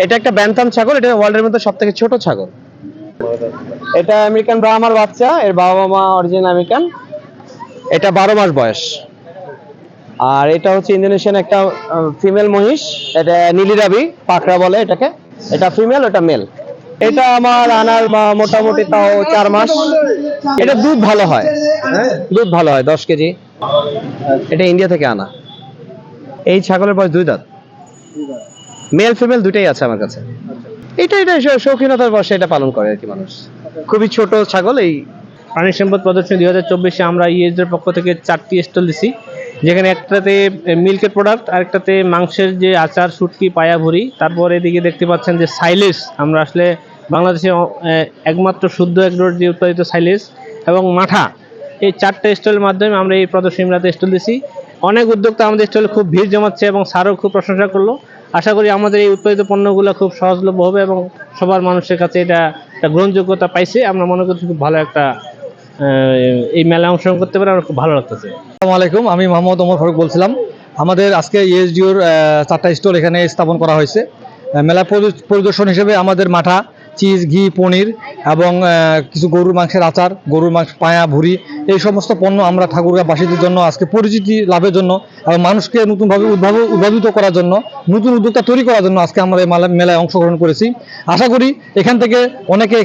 এটা একটা ব্যান্থাম ছাগল, এটা ওয়ার্ল্ডের মধ্যে সবথেকে ছোট ছাগল। এটা আমেরিকান ব্রাহ্মার বাচ্চা, এর বাবা মা অরিজিনাল আমেরিকান। এটা 12 মাস বয়স। আর এটা হচ্ছে ইন্দোনেশিয়ান একটা ফিমেল মহিষ, এটা নীলিরাবি পাকড়া বলে এটাকে। এটা ফিমেল, ওটা মেল। এটা আমার আনার মোটামুটি তাও 4 মাস। এটা দুধ ভালো হয়, দুধ ভালো হয় 10 কেজি। এটা ইন্ডিয়া থেকে আনা। এই ছাগলের বয়স 2 দাঁত, মেল ফিমেল দুটেই আছে আমার কাছে। এটা এটা শৌখিনতার বয়সে এটা পালন করে আর কি মানুষ। খুবই ছোট ছাগল। এই প্রাণী সম্পদ প্রদর্শনী 2024-এ আমরা ইএসডির পক্ষ থেকে 4টি স্টল দিছি, যেখানে একটাতে মিল্কের প্রোডাক্ট, আরেকটাতে মাংসের যে আচার, শুটকি, পায়া ভুড়ি, তারপর এদিকে দেখতে পাচ্ছেন যে সাইলেজ। আমরা আসলে বাংলাদেশে একমাত্র শুদ্ধ এগ্রোর যে উৎপাদিত সাইলেজ এবং মাঠা, এই 4টে স্টলের মাধ্যমে আমরা এই প্রদর্শনী মেলাতে স্টল দিছি। অনেক উদ্যোক্তা আমাদের স্টলে খুব ভিড় জমাচ্ছে এবং স্যারও খুব প্রশংসা করলো। আশা করি আমাদের এই উৎপাদিত পণ্যগুলো খুব সহজলভ্য হবে এবং সবার মানুষের কাছে এটা একটা গ্রহণযোগ্যতা পাইছে। আমরা মনে করছি খুব ভালো একটা এই মেলায় অংশগ্রহণ করতে পারে, আমার খুব ভালো লাগতেছে। আসসালামু আলাইকুম, আমি মোহাম্মদ ওমর ফারুক বলছিলাম। আমাদের আজকে ইএসডিওর 4টা স্টল এখানে স্থাপন করা হয়েছে। মেলা পরিদর্শন হিসেবে আমাদের মাঠা, চিজ, ঘি, পনির এবং কিছু গরুর মাংসের আচার, গরুর মাংস, পায়া ভুড়ি, এই সমস্ত পণ্য আমরা ঠাকুরগাঁওবাসীদের জন্য আজকে পরিচিতি লাভের জন্য এবং মানুষকে নতুনভাবে উদ্ভাবিত করার জন্য, নতুন উদ্যোক্তা তৈরি করার জন্য আজকে আমরা এই মেলায় অংশগ্রহণ করেছি। আশা করি এখান থেকে অনেকে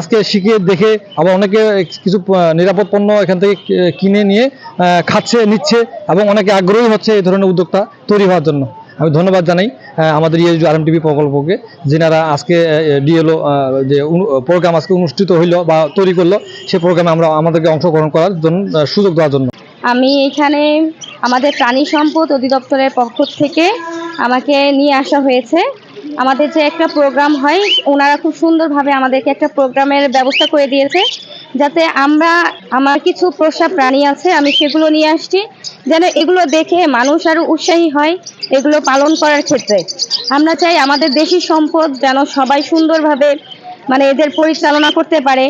আজকে শিখে দেখে, আবার অনেকে কিছু নিরাপদ পণ্য এখান থেকে কিনে নিয়ে খাচ্ছে, নিচ্ছে এবং অনেকে আগ্রহী হচ্ছে এই ধরনের উদ্যোক্তা তৈরি হওয়ার জন্য। আমি ধন্যবাদ জানাই আমাদের ইএসডি আরএমটিভি প্রকল্পকে, যেনারা আজকে ডিএলও যে প্রোগ্রাম আজকে অনুষ্ঠিত হইল বা তৈরি করলো, সেই প্রোগ্রামে আমাদেরকে অংশগ্রহণ করার জন্য সুযোগ দেওয়ার জন্য। আমি এখানে আমাদের প্রাণী সম্পদ অধিদপ্তরের পক্ষ থেকে আমাকে নিয়ে আসা হয়েছে। আমাদের যে একটা প্রোগ্রাম হয়, ওনারা খুব সুন্দরভাবে আমাদেরকে একটা প্রোগ্রামের ব্যবস্থা করে দিয়েছে, যাতে আমার কিছু পোষা প্রাণী আছে, আমি সেগুলো নিয়ে আসছি, যেন এগুলো দেখে মানুষ আরও উৎসাহী হয় এগুলো পালন করার ক্ষেত্রে। আমরা চাই আমাদের দেশি সম্পদ যেন সবাই সুন্দরভাবে এদের পরিচালনা করতে পারে।